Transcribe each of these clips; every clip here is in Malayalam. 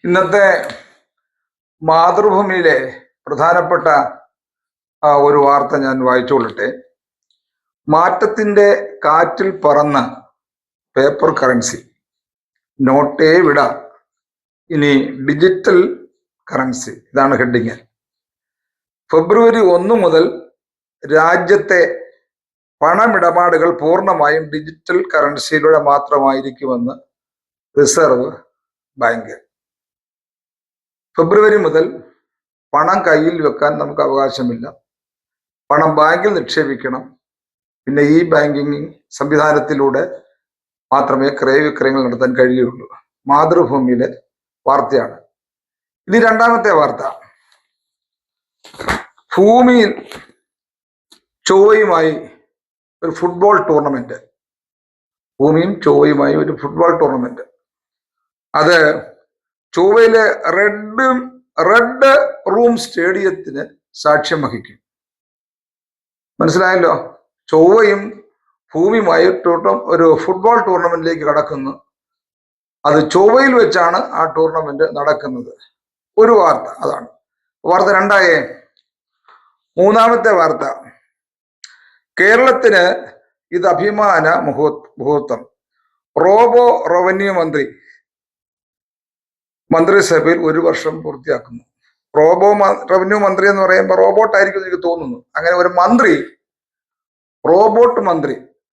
ഇന്നത്തെ മാതൃഭൂമിയിലെ പ്രധാനപ്പെട്ട ഒരു വാർത്ത ഞാൻ വായിച്ചുകൊള്ളട്ടെ. മാറ്റത്തിന്റെ കാറ്റിൽ പറന്ന പേപ്പർ കറൻസി, നോട്ടേ വിട, ഇനി ഡിജിറ്റൽ കറൻസി. ഇതാണ് ഹെഡിങ്. ഫെബ്രുവരി 1 മുതൽ രാജ്യത്തെ പണമിടപാടുകൾ പൂർണ്ണമായും ഡിജിറ്റൽ കറൻസിയിലൂടെ മാത്രമായിരിക്കുമെന്ന് റിസർവ് ബാങ്ക്. ഫെബ്രുവരി മുതൽ പണം കയ്യിൽ വെക്കാൻ നമുക്ക് അവകാശമില്ല. പണം ബാങ്കിൽ നിക്ഷേപിക്കണം. പിന്നെ ഈ ബാങ്കിങ് സംവിധാനത്തിലൂടെ മാത്രമേ ക്രയവിക്രയങ്ങൾ നടത്താൻ കഴിയുള്ളൂ. മാതൃഭൂമിയിലെ വാർത്തയാണ്. ഇനി രണ്ടാമത്തെ വാർത്ത. ഭൂമിയിൽ ചൊവ്വയുമായി ഒരു ഫുട്ബോൾ ടൂർണമെന്റ്. ഭൂമിയും ചൊവ്വയുമായി ഒരു ഫുട്ബോൾ ടൂർണമെന്റ്. അത് ചൊവ്വയിലെ റെഡ് റൂം സ്റ്റേഡിയത്തിന് സാക്ഷ്യം വഹിക്കും. മനസ്സിലായല്ലോ? ചൊവ്വയും ഭൂമിയുമായി ഒരു ഫുട്ബോൾ ടൂർണമെന്റിലേക്ക് കടക്കുന്നു. അത് ചൊവ്വയിൽ വെച്ചാണ് ആ ടൂർണമെന്റ് നടക്കുന്നത്. ഒരു വാർത്ത അതാണ്. വാർത്ത രണ്ടായേ. മൂന്നാമത്തെ വാർത്ത. കേരളത്തിന് ഇത് അഭിമാന മുഹൂർത്തം. റോബോ റവന്യൂ മന്ത്രിസഭയിൽ 1 വർഷം പൂർത്തിയാക്കുന്നു. റവന്യൂ മന്ത്രി എന്ന് പറയുമ്പോൾ റോബോട്ട് ആയിരിക്കും എനിക്ക് തോന്നുന്നു. അങ്ങനെ ഒരു മന്ത്രി,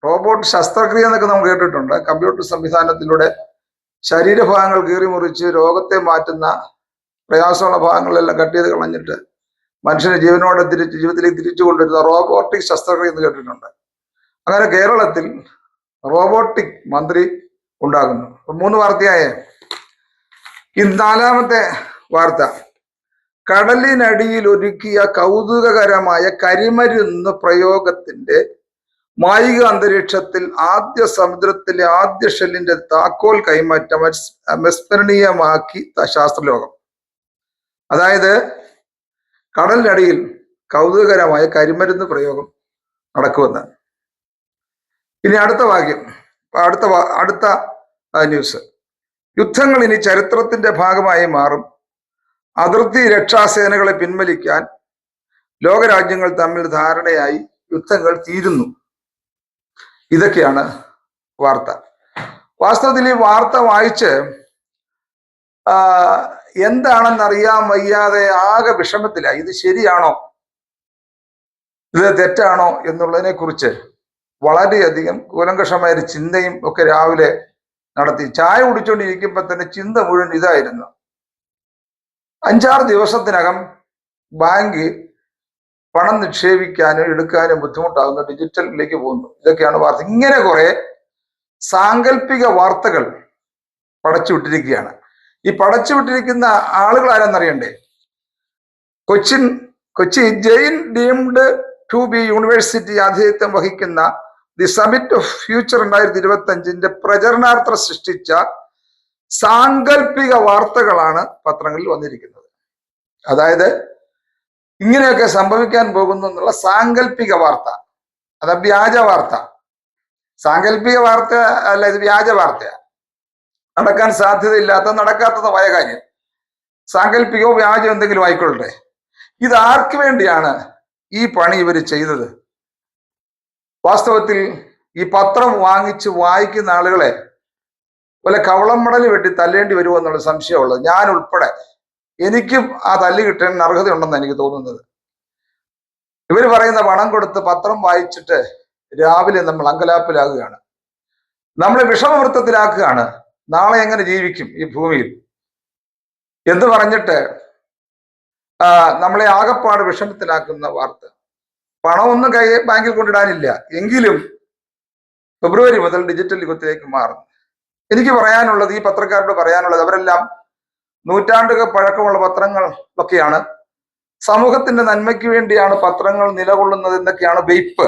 റോബോട്ട് ശസ്ത്രക്രിയ എന്നൊക്കെ നമ്മൾ കേട്ടിട്ടുണ്ട്. കമ്പ്യൂട്ടർ സംവിധാനത്തിലൂടെ ശരീരഭാഗങ്ങൾ കീറി മുറിച്ച് രോഗത്തെ മാറ്റുന്ന പ്രയാസമുള്ള ഭാഗങ്ങളെല്ലാം കട്ട് ചെയ്ത് കളഞ്ഞിട്ട് മനുഷ്യനെ ജീവിതത്തിലേക്ക് തിരിച്ചു കൊണ്ടുവരുന്ന റോബോട്ടിക് ശസ്ത്രക്രിയ എന്ന് കേട്ടിട്ടുണ്ട്. അങ്ങനെ കേരളത്തിൽ റോബോട്ടിക് മന്ത്രി ഉണ്ടാകുന്നു. 3 വാർത്തയായേ. നാലാമത്തെ വാർത്ത. കടലിനടിയിൽ ഒരുക്കിയ കൗതുകകരമായ കരിമരുന്ന് പ്രയോഗത്തിന്റെ മായിക അന്തരീക്ഷത്തിൽ സമുദ്രത്തിലെ ആദ്യ ഷെല്ലിന്റെ താക്കോൽ കൈമാറ്റം വിസ്മരണീയമാക്കി ശാസ്ത്രലോകം. അതായത് കടലിനടിയിൽ കൗതുകകരമായ കരിമരുന്ന് പ്രയോഗം നടക്കുമെന്ന്. ഇനി അടുത്ത ന്യൂസ്. യുദ്ധങ്ങൾ ഇനി ചരിത്രത്തിന്റെ ഭാഗമായി മാറും. അതിർത്തി രക്ഷാസേനകളെ പിൻവലിക്കാൻ ലോകരാജ്യങ്ങൾ തമ്മിൽ ധാരണയായി. യുദ്ധങ്ങൾ തീരുന്നു. ഇതൊക്കെയാണ് വാർത്ത. വാസ്തവത്തിൽ ഈ വാർത്ത വായിച്ച് എന്താണെന്നറിയാൻ വയ്യാതെ ആകെ വിഷമത്തിലായി. ഇത് ശരിയാണോ, ഇത് തെറ്റാണോ എന്നുള്ളതിനെ കുറിച്ച് വളരെയധികം കൂലങ്കഷമായ ഒരു ചിന്തയും ഒക്കെ രാവിലെ നടത്തി. ചായ കുടിച്ചുകൊണ്ടിരിക്കുമ്പോൾ തന്നെ ചിന്ത മുഴുവൻ ഇതായിരുന്നു. 5-6 ദിവസത്തിനകം ബാങ്ക് പണം നിക്ഷേപിക്കാനും എടുക്കാനും ബുദ്ധിമുട്ടാകുന്ന ഡിജിറ്റലിലേക്ക് പോകുന്നു. ഇതൊക്കെയാണ് വാർത്ത. ഇങ്ങനെ കുറെ സാങ്കല്പിക വാർത്തകൾ പടച്ചുവിട്ടിരിക്കുകയാണ്. ഈ പടച്ചുവിട്ടിരിക്കുന്ന ആളുകൾ ആരെന്നറിയണ്ടേ? Kochi Jain deemed to be university ആതിഥ്യം വഹിക്കുന്ന ദി സമിറ്റ് ഓഫ് ഫ്യൂച്ചർ 2025 പ്രചരണാർത്ഥം സൃഷ്ടിച്ച സാങ്കല്പിക വാർത്തകളാണ് പത്രങ്ങളിൽ വന്നിരിക്കുന്നത്. അതായത് ഇങ്ങനെയൊക്കെ സംഭവിക്കാൻ പോകുന്നു എന്നുള്ള സാങ്കല്പിക വാർത്ത. അത് വ്യാജ വാർത്ത. സാങ്കല്പിക വാർത്ത അല്ല, ഇത് വ്യാജ വാർത്തയാണ്. നടക്കാൻ സാധ്യതയില്ലാത്ത, നടക്കാത്തതുമായ കാര്യം. സാങ്കല്പികവും വ്യാജം എന്തെങ്കിലും ആയിക്കൊള്ളട്ടെ. ഇത് ആർക്ക് വേണ്ടിയാണ് ഈ പണി ഇവർ ചെയ്തത്? വാസ്തവത്തിൽ ഈ പത്രം വാങ്ങിച്ച് വായിക്കുന്ന ആളുകളെ പോലെ കവളം മടൽ വെട്ടി തല്ലേണ്ടി വരുമോ എന്നുള്ള സംശയമുള്ളത്. ഞാൻ ഉൾപ്പെടെ എനിക്കും ആ തല്ല് കിട്ടാൻ അർഹതയുണ്ടെന്ന് എനിക്ക് തോന്നുന്നത്. ഇവർ പറയുന്ന പണം കൊടുത്ത് പത്രം വായിച്ചിട്ട് രാവിലെ നമ്മൾ അങ്കലാപ്പിലാകുകയാണ്. നമ്മളെ വിഷമവൃത്തത്തിലാക്കുകയാണ്. നാളെ എങ്ങനെ ജീവിക്കും ഈ ഭൂമിയിൽ എന്ന് പറഞ്ഞിട്ട് നമ്മളെ ആകപ്പാട് വിഷമത്തിലാക്കുന്ന വാർത്ത. പണമൊന്നും ബാങ്കിൽ കൊണ്ടിടാനില്ല. എങ്കിലും ഫെബ്രുവരി മുതൽ ഡിജിറ്റൽ യുഗത്തിലേക്ക് മാറും. എനിക്ക് പറയാനുള്ളത്, ഈ പത്രക്കാരോട് പറയാനുള്ളത്, അവരെല്ലാം നൂറ്റാണ്ടുകൾ പഴക്കമുള്ള പത്രങ്ങളൊക്കെയാണ്. സമൂഹത്തിന്റെ നന്മയ്ക്ക് വേണ്ടിയാണ് പത്രങ്ങൾ നിലകൊള്ളുന്നത് എന്നൊക്കെയാണ് വെയ്പ്പ്.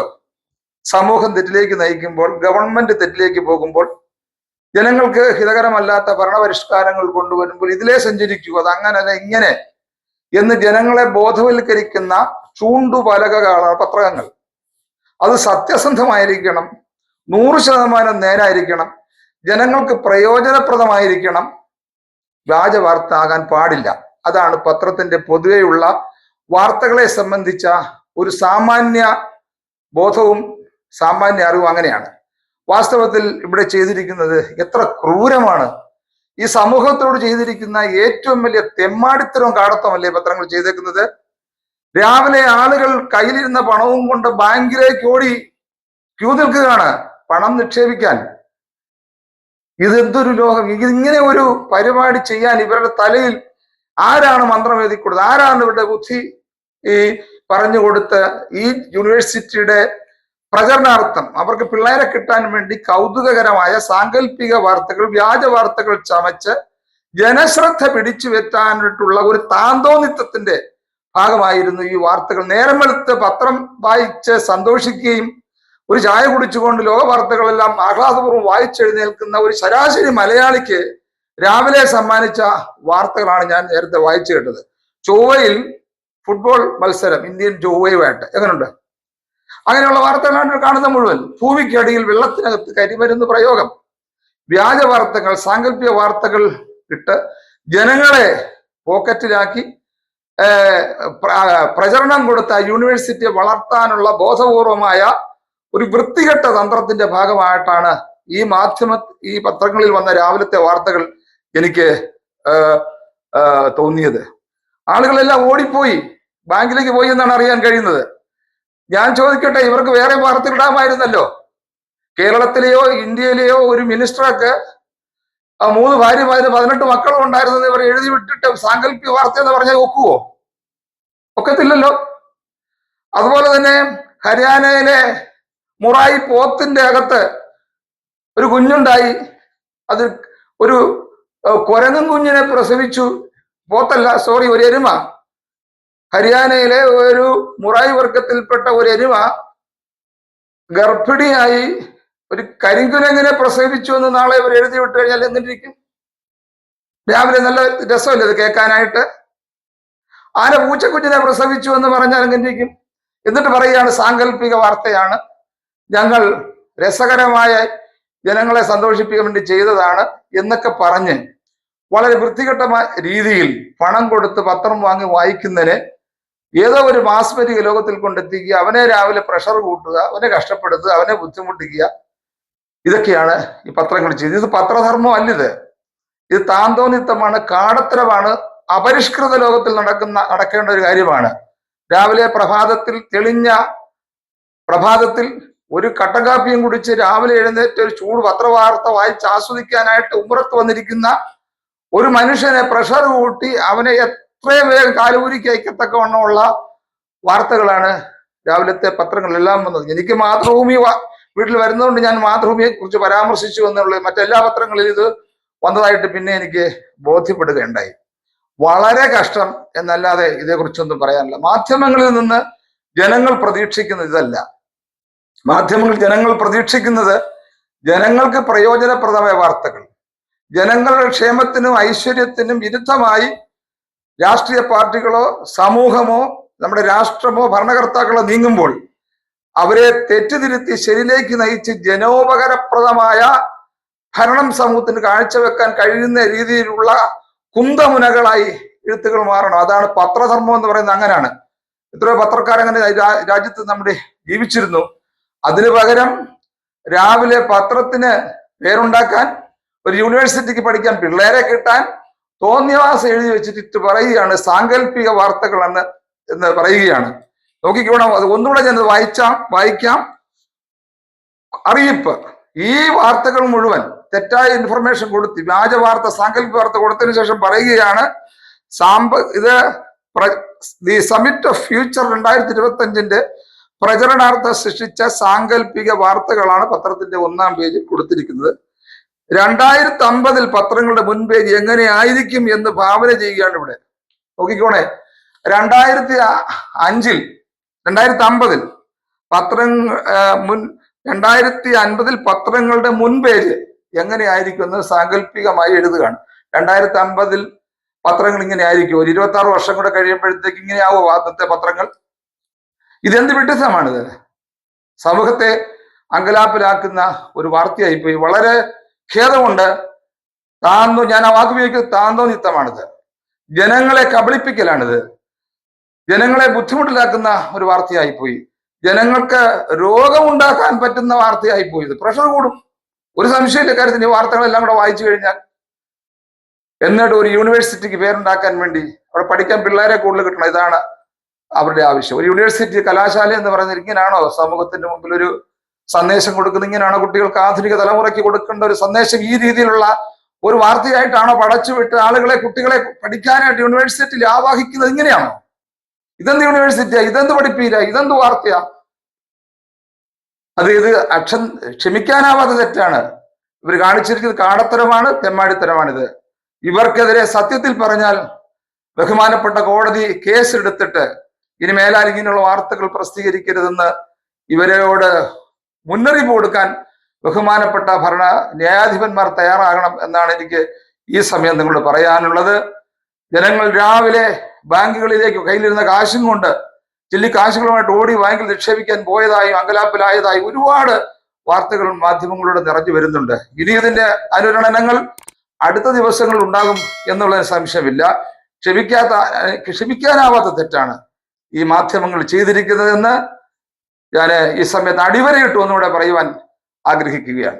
സമൂഹം തെറ്റിലേക്ക് നയിക്കുമ്പോൾ, ഗവൺമെന്റ് തെറ്റിലേക്ക് പോകുമ്പോൾ, ജനങ്ങൾക്ക് ഹിതകരമല്ലാത്ത ഭരണപരിഷ്കാരങ്ങൾ കൊണ്ടുവരുമ്പോൾ ഇതിലേ സഞ്ചരിക്കൂ, അത് അങ്ങനല്ല ഇങ്ങനെ എന്ന് ജനങ്ങളെ ബോധവൽക്കരിക്കുന്ന ചൂണ്ടുപലകകളാണ് പത്രങ്ങൾ. അത് സത്യസന്ധമായിരിക്കണം, 100% നേരായിരിക്കണം, ജനങ്ങൾക്ക് പ്രയോജനപ്രദമായിരിക്കണം, വ്യാജ വാർത്ത ആകാൻ പാടില്ല. അതാണ് പത്രത്തിന്റെ പൊതുവെയുള്ള വാർത്തകളെ സംബന്ധിച്ച ഒരു സാമാന്യ ബോധവും സാമാന്യ അറിവും അങ്ങനെയാണ്. വാസ്തവത്തിൽ ഇവിടെ ചെയ്തിരിക്കുന്നത് എത്ര ക്രൂരമാണ്! ഈ സമൂഹത്തോട് ചെയ്തിരിക്കുന്ന ഏറ്റവും വലിയ തെമ്മാടിത്തരവും കാടത്തമല്ലേ പത്രങ്ങൾ ചെയ്തേക്കുന്നത്? രാവിലെ ആളുകൾ കയ്യിലിരുന്ന പണവും കൊണ്ട് ബാങ്കിലേക്ക് ഓടി ക്യൂ നിൽക്കുകയാണ് പണം നിക്ഷേപിക്കാൻ. ഇതെന്തൊരു ലോകം! ഇങ്ങനെ ഒരു പരിപാടി ചെയ്യാൻ ഇവരുടെ തലയിൽ ആരാണ് മന്ത്രം എഴുതി കൊടുത്തത്? ആരാണ് ഇവരുടെ ബുദ്ധി ഈ പറഞ്ഞു കൊടുത്ത് ഈ യൂണിവേഴ്സിറ്റിയുടെ പ്രചരണാർത്ഥം അവർക്ക് പിള്ളേരെ കിട്ടാൻ വേണ്ടി കൗതുകകരമായ സാങ്കല്പിക വാർത്തകൾ, വ്യാജ വാർത്തകൾ ചമച്ച് ജനശ്രദ്ധ പിടിച്ചു പറ്റാനായിട്ടുള്ള ഒരു താന്തോന്നിത്വത്തിന്റെ ഭാഗമായിരുന്നു ഈ വാർത്തകൾ. നേരം വെളുത്ത് പത്രം വായിച്ച് സന്തോഷിക്കുകയും ഒരു ചായ കുടിച്ചുകൊണ്ട് ലോക വാർത്തകളെല്ലാം ആഹ്ലാദപൂർവ്വം വായിച്ചെഴുന്നേൽക്കുന്ന ഒരു ശരാശരി മലയാളിക്ക് രാവിലെ സമ്മാനിച്ച വാർത്തകളാണ് ഞാൻ നേരത്തെ വായിച്ചു കേട്ടത്. ചൊവ്വയിൽ ഫുട്ബോൾ മത്സരം, ഇന്ത്യൻ ചൊവ്വയുമായിട്ട് എങ്ങനെയുണ്ട്? അങ്ങനെയുള്ള വാർത്തകളാണ് കാണുന്ന മുഴുവൻ. ഭൂമിക്കടിയിൽ വെള്ളത്തിനകത്ത് കരിമരുന്ന് പ്രയോഗം, വ്യാജ വാർത്തകൾ, സാങ്കല്പിക വാർത്തകൾ ഇട്ട് ജനങ്ങളെ പോക്കറ്റിലാക്കി പ്രചരണം കൊടുത്ത യൂണിവേഴ്സിറ്റിയെ വളർത്താനുള്ള ബോധപൂർവമായ ഒരു വൃത്തികെട്ട തന്ത്രത്തിന്റെ ഭാഗമായിട്ടാണ് ഈ പത്രങ്ങളിൽ വന്ന രാവിലത്തെ വാർത്തകൾ എനിക്ക് തോന്നിയത്. ആളുകളെല്ലാം ഓടിപ്പോയി, ബാങ്കിലേക്ക് പോയി എന്നാണ് അറിയാൻ കഴിയുന്നത്. ഞാൻ ചോദിക്കട്ടെ, ഇവർക്ക് വേറെ വാർത്തകൾ ഇടാമായിരുന്നല്ലോ. കേരളത്തിലെയോ ഇന്ത്യയിലെയോ ഒരു മിനിസ്റ്റർക്ക് 3 ഭാര്യമാരും 18 മക്കളും ഉണ്ടായിരുന്നത് ഇവർ എഴുതി വിട്ടിട്ട് സാങ്കല്പിക വാർത്ത എന്ന് പറഞ്ഞാൽ ഒക്കുവോ? ഒക്കത്തില്ലല്ലോ. അതുപോലെ തന്നെ ഹരിയാനയിലെ മുറായി പോത്തിന്റെ അകത്ത് ഒരു കുഞ്ഞുണ്ടായി. അത് ഒരു കുരങ്ങൻ കുഞ്ഞിനെ പ്രസവിച്ചു. പോത്തല്ല, സോറി, ഒരു എരുമ. ഹരിയാനയിലെ ഒരു മുറായി വർഗത്തിൽപ്പെട്ട ഒരു എരുമ ഗർഭിണിയായി ഒരു കരിങ്കുരങ്ങിനെ പ്രസവിച്ചു എന്ന് നാളെ ഇവർ എഴുതി വിട്ട് കഴിഞ്ഞാൽ എന്തിരിക്കും? രാവിലെ നല്ല രസമല്ലേ ഇത് കേൾക്കാനായിട്ട്? ആന പൂച്ചക്കുഞ്ഞിനെ പ്രസവിച്ചു എന്ന് പറഞ്ഞാൽ എങ്ങനെയിരിക്കും? എന്നിട്ട് പറയുകയാണ് സാങ്കല്പിക വാർത്തയാണ്, ഞങ്ങൾ രസകരമായ ജനങ്ങളെ സന്തോഷിപ്പിക്കാൻ വേണ്ടി ചെയ്തതാണ് എന്നൊക്കെ പറഞ്ഞ് വളരെ വൃത്തികെട്ടമായ രീതിയിൽ പണം കൊടുത്ത് പത്രം വാങ്ങി വായിക്കുന്നതിന് ഏതോ ഒരു മാസ്മരിക ലോകത്തിൽ കൊണ്ടെത്തിക്കുക, അവനെ രാവിലെ പ്രഷർ കൂട്ടുക, അവനെ കഷ്ടപ്പെടുത്തുക, അവനെ ബുദ്ധിമുട്ടിക്കുക. ഇതൊക്കെയാണ് ഈ പത്രങ്ങൾ ചെയ്യുന്നത്. ഇത് പത്രധർമ്മം അല്ലിത്. ഇത് താന്തോന്നിത്തമാണ്, കാടത്തരമാണ്, അപരിഷ്കൃത ലോകത്തിൽ നടക്കേണ്ട ഒരു കാര്യമാണ്. രാവിലെ തെളിഞ്ഞ പ്രഭാതത്തിൽ ഒരു കട്ടൻ കാപ്പിയും കുടിച്ച് രാവിലെ എഴുന്നേറ്റ് ഒരു ചൂട് പത്രവാർത്ത വായിച്ച് ആസ്വദിക്കാനായിട്ട് ഉമ്മറത്ത് വന്നിരിക്കുന്ന ഒരു മനുഷ്യനെ പ്രഷർ കൂട്ടി അവനെ എത്രയും വേഗം കാലൂരിക്ക് അയക്കത്തക്കവണ്ണമുള്ള വാർത്തകളാണ് രാവിലത്തെ പത്രങ്ങളെല്ലാം വന്നത്. എനിക്ക് മാതൃഭൂമി വീട്ടിൽ വരുന്നതുകൊണ്ട് ഞാൻ മാതൃഭൂമിയെ കുറിച്ച് പരാമർശിച്ചു എന്നുള്ളൂ. മറ്റെല്ലാ പത്രങ്ങളിലും ഇത് വന്നതായിട്ട് പിന്നെ എനിക്ക് ബോധ്യപ്പെടുകയുണ്ടായി. വളരെ കഷ്ടം എന്നല്ലാതെ ഇതേക്കുറിച്ചൊന്നും പറയാനില്ല. മാധ്യമങ്ങളിൽ നിന്ന് ജനങ്ങൾ പ്രതീക്ഷിക്കുന്നത് ഇതല്ല. ജനങ്ങൾ പ്രതീക്ഷിക്കുന്നത് ജനങ്ങൾക്ക് പ്രയോജനപ്രദമായ വാർത്തകൾ, ജനങ്ങളുടെ ക്ഷേമത്തിനും ഐശ്വര്യത്തിനും വിരുദ്ധമായി രാഷ്ട്രീയ പാർട്ടികളോ സമൂഹമോ നമ്മുടെ രാഷ്ട്രമോ ഭരണകർത്താക്കളോ നീങ്ങുമ്പോൾ അവരെ തെറ്റുതിരുത്തി ശരിയിലേക്ക് നയിച്ച് ജനോപകാരപ്രദമായ ഭരണം സമൂഹത്തിന് കാഴ്ചവെക്കാൻ കഴിയുന്ന രീതിയിലുള്ള കുന്തമുനകളായി എഴുത്തുകൾ മാറണം. അതാണ് പത്രധർമ്മം എന്ന് പറയുന്നത്. അങ്ങനെയാണ്. എത്രയോ പത്രക്കാരങ്ങനെ രാജ്യത്ത് നമ്മുടെ ജീവിച്ചിരുന്നു. അതിനു പകരം രാവിലെ പത്രത്തിന് പേരുണ്ടാക്കാൻ, ഒരു യൂണിവേഴ്സിറ്റിക്ക് പഠിക്കാൻ പിള്ളേരെ കിട്ടാൻ തോന്നിയവാസം എഴുതി വെച്ചിട്ട് പറയുകയാണ് സാങ്കല്പിക വാർത്തകളാണ് എന്ന് പറയുകയാണ്. നോക്കിക്കോണം, അത് ഒന്നുകൂടെ ഞാൻ വായിക്കാം. അറിയിപ്പ്: ഈ വാർത്തകൾ മുഴുവൻ തെറ്റായ ഇൻഫർമേഷൻ കൊടുത്ത് വ്യാജ വാർത്ത, സാങ്കല്പിക വാർത്ത കൊടുത്തതിനു ശേഷം പറയുകയാണ് ഇത് ദി സമിറ്റ് ഓഫ് ഫ്യൂച്ചർ 2025 പ്രചരണാർത്ഥം സൃഷ്ടിച്ച സാങ്കല്പിക വാർത്തകളാണ് പത്രത്തിന്റെ 1-ാം പേജിൽ കൊടുത്തിരിക്കുന്നത്. 2050 പത്രങ്ങളുടെ മുൻപേജ് എങ്ങനെ ആയിരിക്കും എന്ന് ഭാവന ചെയ്യുകയാണ് ഇവിടെ. നോക്കിക്കോണേ, 2050 പത്രങ്ങളുടെ മുൻപേജ് എങ്ങനെയായിരിക്കും എന്ന് സാങ്കല്പികമായി എഴുതുകയാണ്. 2050 പത്രങ്ങൾ ഇങ്ങനെ ആയിരിക്കും. ഒരു 26 വർഷം കൂടെ കഴിയുമ്പോഴത്തേക്ക് ഇങ്ങനെയാവോ ആദ്യത്തെ പത്രങ്ങൾ? ഇതെന്ത് വിഡിത്തമാണിത്? സമൂഹത്തെ അങ്കലാപ്പിലാക്കുന്ന ഒരു വാർത്തയായിപ്പോയി. വളരെ ഖേദമുണ്ട്. ഞാൻ ആ വാക്ക് ഉപയോഗിക്കുന്നത് താന്തോന്നിത്തമാണിത്. ജനങ്ങളെ കബളിപ്പിക്കലാണിത്. ജനങ്ങളെ ബുദ്ധിമുട്ടിലാക്കുന്ന ഒരു വാർത്തയായി പോയി. ജനങ്ങൾക്ക് രോഗമുണ്ടാക്കാൻ പറ്റുന്ന വാർത്തയായി പോയി. ഇത് പ്രഷർ കൂടും, ഒരു സംശയമില്ല കാര്യത്തിന്. ഈ വാർത്തകളെല്ലാം കൂടെ വായിച്ചു കഴിഞ്ഞാൽ എന്നിട്ട് ഒരു യൂണിവേഴ്സിറ്റിക്ക് പേരുണ്ടാക്കാൻ വേണ്ടി അവിടെ പഠിക്കാൻ പിള്ളേരെ കൂടുതൽ കിട്ടണം, ഇതാണ് അവരുടെ ആവശ്യം. ഒരു യൂണിവേഴ്സിറ്റി കലാശാല എന്ന് പറയുന്നത് ഇങ്ങനെയാണോ സമൂഹത്തിന്റെ മുമ്പിൽ ഒരു സന്ദേശം കൊടുക്കുന്നത്? ഇങ്ങനെയാണോ കുട്ടികൾക്ക്, ആധുനിക തലമുറയ്ക്ക് കൊടുക്കേണ്ട ഒരു സന്ദേശം? ഈ രീതിയിലുള്ള ഒരു വാർത്തയായിട്ടാണോ പടച്ചുവിട്ട് ആളുകളെ, കുട്ടികളെ പഠിക്കാനായിട്ട് യൂണിവേഴ്സിറ്റിയിൽ ആവാഹിക്കുന്നത്? ഇങ്ങനെയാണോ? ഇതെന്ത് യൂണിവേഴ്സിറ്റിയാ? ഇതെന്ത് പഠിപ്പീര? ഇതെന്ത് വാർത്തയാ? ഇത് ക്ഷമിക്കാനാവാത്ത തെറ്റാണ്. ഇവർ കാണിച്ചിരിക്കുന്നത് കാടത്തരമാണ്, തെമ്മാടിത്തരമാണിത്. ഇവർക്കെതിരെ സത്യത്തിൽ പറഞ്ഞാൽ ബഹുമാനപ്പെട്ട കോടതി കേസെടുത്തിട്ട് ഇനി മേലാൽ ഇങ്ങനെയുള്ള വാർത്തകൾ പ്രസിദ്ധീകരിക്കരുതെന്ന് ഇവരോട് മുന്നറിയിപ്പ് കൊടുക്കാൻ ബഹുമാനപ്പെട്ട ന്യായാധിപന്മാർ തയ്യാറാകണം എന്നാണ് എനിക്ക് ഈ സമയം നിങ്ങളോട് പറയാനുള്ളത്. ജനങ്ങൾ രാവിലെ ബാങ്കുകളിലേക്ക് കയ്യിലിരുന്ന കാശും കൊണ്ട്, കാശുകളുമായിട്ട് ഓടി ബാങ്കിൽ നിക്ഷേപിക്കാൻ പോയതായും അങ്കലാപ്പിലായതായും ഒരുപാട് വാർത്തകൾ മാധ്യമങ്ങളിലൂടെ നിറഞ്ഞു വരുന്നുണ്ട്. ഇനി ഇതിന്റെ അനുരണനങ്ങൾ അടുത്ത ദിവസങ്ങളിൽ ഉണ്ടാകും എന്നുള്ളതിന് സംശയമില്ല. ക്ഷമിക്കാനാവാത്ത തെറ്റാണ് ഈ മാധ്യമങ്ങൾ ചെയ്തിരിക്കുന്നതെന്ന് ഞാൻ ഈ സമയത്ത് അടിവരയിട്ട് ഒന്നുകൂടെ പറയുവാൻ ആഗ്രഹിക്കുകയാണ്.